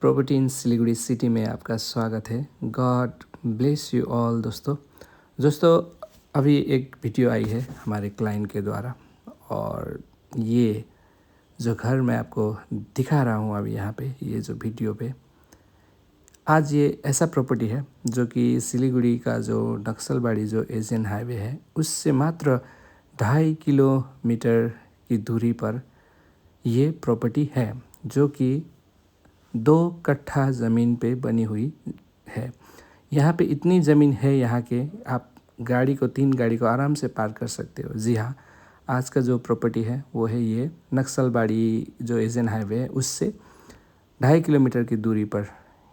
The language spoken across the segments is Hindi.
प्रॉपर्टी इन सिलीगुड़ी सिटी में आपका स्वागत है। God bless you all. दोस्तों अभी एक वीडियो आई है हमारे क्लाइंट के द्वारा, और ये जो घर मैं आपको दिखा रहा हूँ अभी यहाँ पे, ये जो वीडियो पे, आज ये ऐसा प्रॉपर्टी है जो कि सिलीगुड़ी का जो नक्सलबाड़ी जो एशियन हाईवे है उससे मात्र 2.5 किलोमीटर की दूरी पर ये प्रॉपर्टी है, जो कि 2 कट्ठा ज़मीन पे बनी हुई है। यहाँ पे इतनी ज़मीन है यहाँ के, आप तीन गाड़ी को आराम से पार्क कर सकते हो। जी हाँ, आज का जो प्रॉपर्टी है वो है ये नक्सलबाड़ी जो एशियन हाईवे है उससे 2.5 किलोमीटर की दूरी पर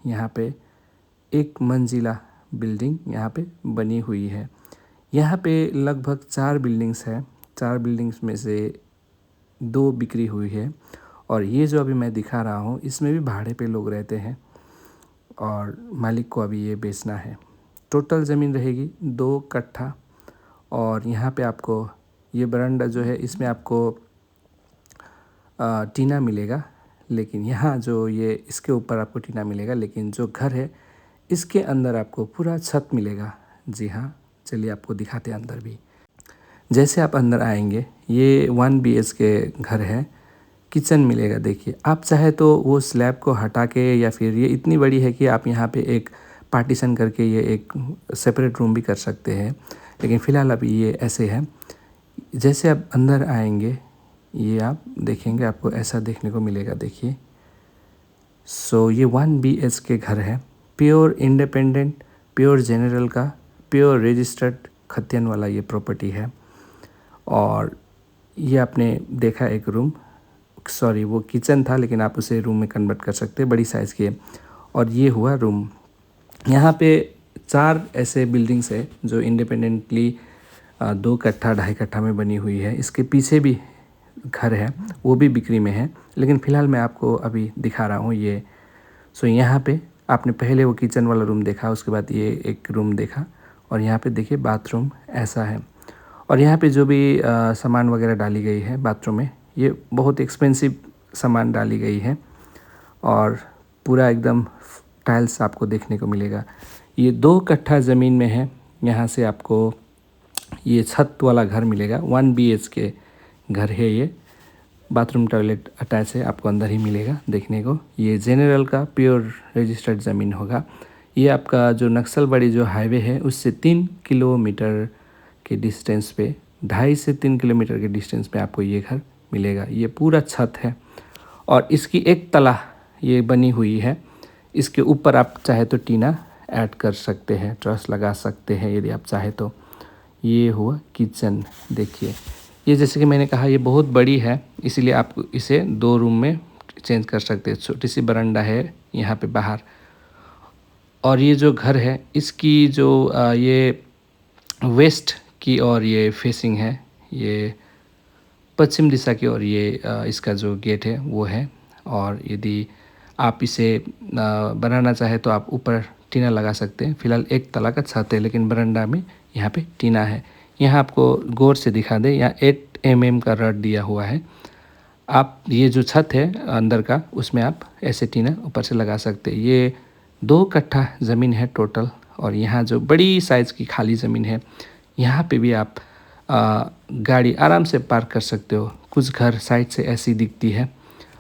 यहाँ पे एक मंजिला बिल्डिंग यहाँ पे बनी हुई है। यहाँ पे लगभग 4 बिल्डिंग्स है। 4 बिल्डिंग्स में से 2 बिक्री हुई है, और ये जो अभी मैं दिखा रहा हूँ इसमें भी भाड़े पे लोग रहते हैं, और मालिक को अभी ये बेचना है। टोटल ज़मीन रहेगी 2 कट्ठा, और यहाँ पे आपको ये बरामदा जो है इसमें आपको टीना मिलेगा, लेकिन यहाँ जो ये इसके ऊपर आपको टीना मिलेगा, लेकिन जो घर है इसके अंदर आपको पूरा छत मिलेगा। जी हाँ, चलिए आपको दिखाते हैं अंदर भी। जैसे आप अंदर आएंगे, ये 1 BHK घर है। किचन मिलेगा। देखिए, आप चाहे तो वो स्लैब को हटा के, या फिर ये इतनी बड़ी है कि आप यहाँ पे एक पार्टीशन करके ये एक सेपरेट रूम भी कर सकते हैं, लेकिन फ़िलहाल अभी ये ऐसे है। जैसे आप अंदर आएंगे ये आप देखेंगे, आपको ऐसा देखने को मिलेगा। देखिए, सो ये 1 BHK घर है, प्योर इंडिपेंडेंट, प्योर जनरल का, प्योर रजिस्टर्ड खतियन वाला ये प्रॉपर्टी है। और ये आपने देखा एक रूम, सॉरी वो किचन था, लेकिन आप उसे रूम में कन्वर्ट कर सकते हैं, बड़ी साइज़ की है। और ये हुआ रूम। यहाँ पे 4 ऐसे बिल्डिंग्स है जो इंडिपेंडेंटली 2 कट्ठा 2.5 कट्ठा में बनी हुई है। इसके पीछे भी घर है, वो भी बिक्री में है, लेकिन फ़िलहाल मैं आपको अभी दिखा रहा हूँ ये। सो यहाँ पे आपने पहले वो किचन वाला रूम देखा, उसके बाद ये एक रूम देखा, और यहाँ पे देखिए बाथरूम ऐसा है। और यहाँ पे जो भी सामान वगैरह डाली गई है बाथरूम में, ये बहुत एक्सपेंसिव सामान डाली गई है, और पूरा एकदम टाइल्स आपको देखने को मिलेगा। ये 2 कट्ठा ज़मीन में है। यहाँ से आपको ये छत वाला घर मिलेगा। 1 BHK घर है ये। बाथरूम टॉयलेट अटैच है, आपको अंदर ही मिलेगा देखने को। ये जनरल का प्योर रजिस्टर्ड ज़मीन होगा। ये आपका जो नक्सलबाड़ी जो हाईवे है उससे 3 किलोमीटर के डिस्टेंस पे, 2.5 से 3 किलोमीटर के डिस्टेंस पे आपको ये घर मिलेगा। ये पूरा छत है, और इसकी एक तला ये बनी हुई है। इसके ऊपर आप चाहे तो टीना ऐड कर सकते हैं, ट्रस लगा सकते हैं यदि आप चाहे तो। ये हुआ किचन। देखिए, ये जैसे कि मैंने कहा ये बहुत बड़ी है, इसीलिए आप इसे 2 रूम में चेंज कर सकते हैं। छोटी सी बरामदा है यहाँ पे बाहर। और ये जो घर है इसकी जो ये वेस्ट की ओर ये फेसिंग है, ये पश्चिम दिशा की ओर ये इसका जो गेट है वो है। और यदि आप इसे बनाना चाहे तो आप ऊपर टीना लगा सकते हैं। फिलहाल एक तला का छत है, लेकिन बरामदा में यहाँ पे टीना है। यहाँ आपको गौर से दिखा दे, यहाँ 8 mm का रड दिया हुआ है। आप ये जो छत है अंदर का, उसमें आप ऐसे टीना ऊपर से लगा सकते हैं। ये 2 कट्ठा ज़मीन है टोटल, और यहाँ जो बड़ी साइज़ की खाली ज़मीन है यहाँ पे भी आप गाड़ी आराम से पार्क कर सकते हो। कुछ घर साइड से ऐसी दिखती है,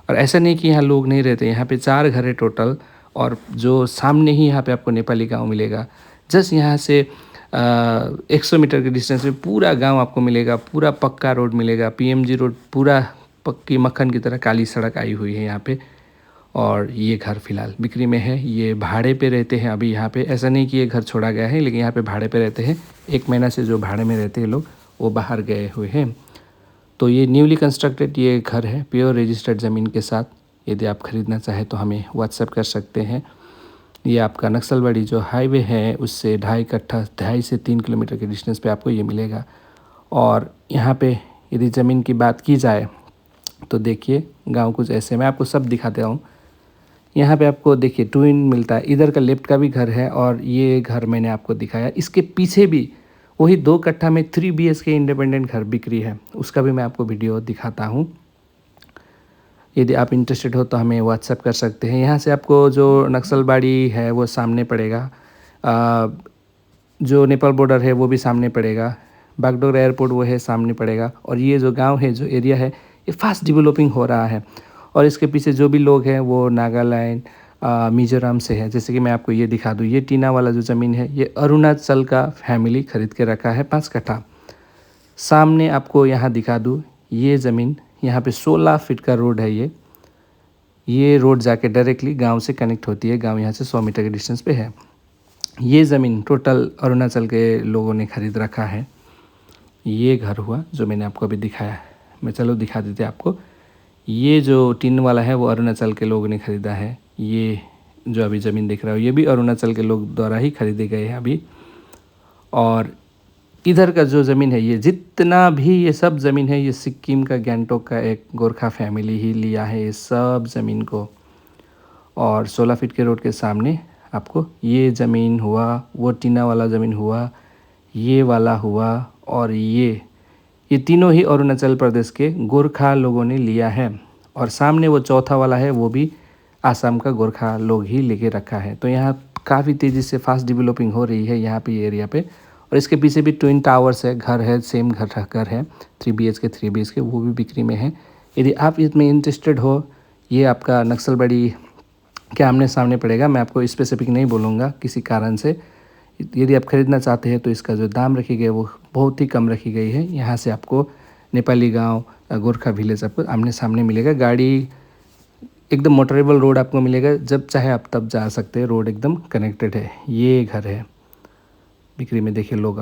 और ऐसा नहीं कि यहाँ लोग नहीं रहते। यहाँ पे 4 घर है टोटल, और जो सामने ही यहाँ पे आपको नेपाली गांव मिलेगा। जस्ट यहाँ से 100 मीटर के डिस्टेंस में पूरा गांव आपको मिलेगा। पूरा पक्का रोड मिलेगा, PMG रोड, पूरा पक्की मक्खन की तरह काली सड़क आई हुई है यहाँ पे। और ये घर फ़िलहाल बिक्री में है। ये भाड़े पे रहते हैं अभी यहाँ पे। ऐसा नहीं कि ये घर छोड़ा गया है, लेकिन यहाँ पे भाड़े पे रहते हैं। 1 महीना से जो भाड़े में रहते हैं लोग, वो बाहर गए हुए हैं। तो ये न्यूली कंस्ट्रक्टेड ये घर है प्योर रजिस्टर्ड ज़मीन के साथ। यदि आप ख़रीदना चाहें तो हमें व्हाट्सएप कर सकते हैं। ये आपका नक्सलबाड़ी जो हाईवे है उससे 2.5 कट्ठा 2.5 से 3 किलोमीटर के डिस्टेंस पे आपको ये मिलेगा। और यहाँ पे यदि ज़मीन की बात की जाए तो देखिए, गांव कुछ ऐसे, मैं आपको सब दिखाता हूँ। यहाँ पे आपको देखिए ट्विन मिलता है। इधर का लेफ्ट का भी घर है, और ये घर मैंने आपको दिखाया, इसके पीछे भी वही 2 कट्ठा में 3 BHK इंडिपेंडेंट घर बिक्री है। उसका भी मैं आपको वीडियो दिखाता हूँ। यदि आप इंटरेस्टेड हो तो हमें व्हाट्सएप कर सकते हैं। यहाँ से आपको जो नक्सलबाड़ी है वो सामने पड़ेगा, जो नेपाल बॉर्डर है वो भी सामने पड़ेगा, बागडोगरा एयरपोर्ट वो है सामने पड़ेगा। और ये जो गांव है, जो एरिया है, ये फास्ट डेवलपिंग हो रहा है। और इसके पीछे जो भी लोग हैं वो नागालैंड, मिजोरम से है। जैसे कि मैं आपको ये दिखा दूँ, ये टीना वाला जो ज़मीन है ये अरुणाचल का फैमिली खरीद के रखा है 5 कट्ठा। सामने आपको यहाँ दिखा दूँ, ये ज़मीन, यहाँ पे 16 फीट का रोड है। ये रोड जाके डायरेक्टली गांव से कनेक्ट होती है। गांव यहाँ से 100 मीटर के डिस्टेंस पे है। ये ज़मीन टोटल अरुणाचल के लोगों ने खरीद रखा है। ये घर हुआ जो मैंने आपको अभी दिखाया है। मैं चलो दिखा देते आपको। ये जो टीन वाला है वो अरुणाचल के लोगों ने ख़रीदा है। ये जो अभी ज़मीन दिख रहा है ये भी अरुणाचल के लोग द्वारा ही खरीदे गए हैं अभी। और इधर का जो ज़मीन है, ये जितना भी ये सब ज़मीन है, ये सिक्किम का गैंगटोक का एक गोरखा फैमिली ही लिया है ये सब ज़मीन को। और 16 फीट के रोड के सामने आपको ये ज़मीन हुआ, वो टीना वाला ज़मीन हुआ, ये वाला हुआ, और ये तीनों ही अरुणाचल प्रदेश के गोरखा लोगों ने लिया है। और सामने वो चौथा वाला है वो भी आसाम का गोरखा लोग ही लेके रखा है। तो यहाँ काफ़ी तेज़ी से फास्ट डेवलपिंग हो रही है यहाँ पे ये एरिया पे। और इसके पीछे भी ट्विन टावर्स है, घर है, सेम घर है, 3 BHK 3 BHK, वो भी बिक्री में है। यदि आप इसमें इंटरेस्टेड हो, ये आपका नक्सलबाड़ी के आमने सामने पड़ेगा। मैं आपको स्पेसिफिक नहीं बोलूँगा किसी कारण से। यदि आप ख़रीदना चाहते हैं तो इसका जो दाम रखी गई है वो बहुत ही कम रखी गई है। यहाँ से आपको नेपाली गांव, गोरखा विलेज आपको आमने सामने मिलेगा। गाड़ी एकदम मोटरेबल रोड आपको मिलेगा, जब चाहे आप तब जा सकते हैं। रोड एकदम कनेक्टेड है। ये घर है बिक्री में, देखिए लोग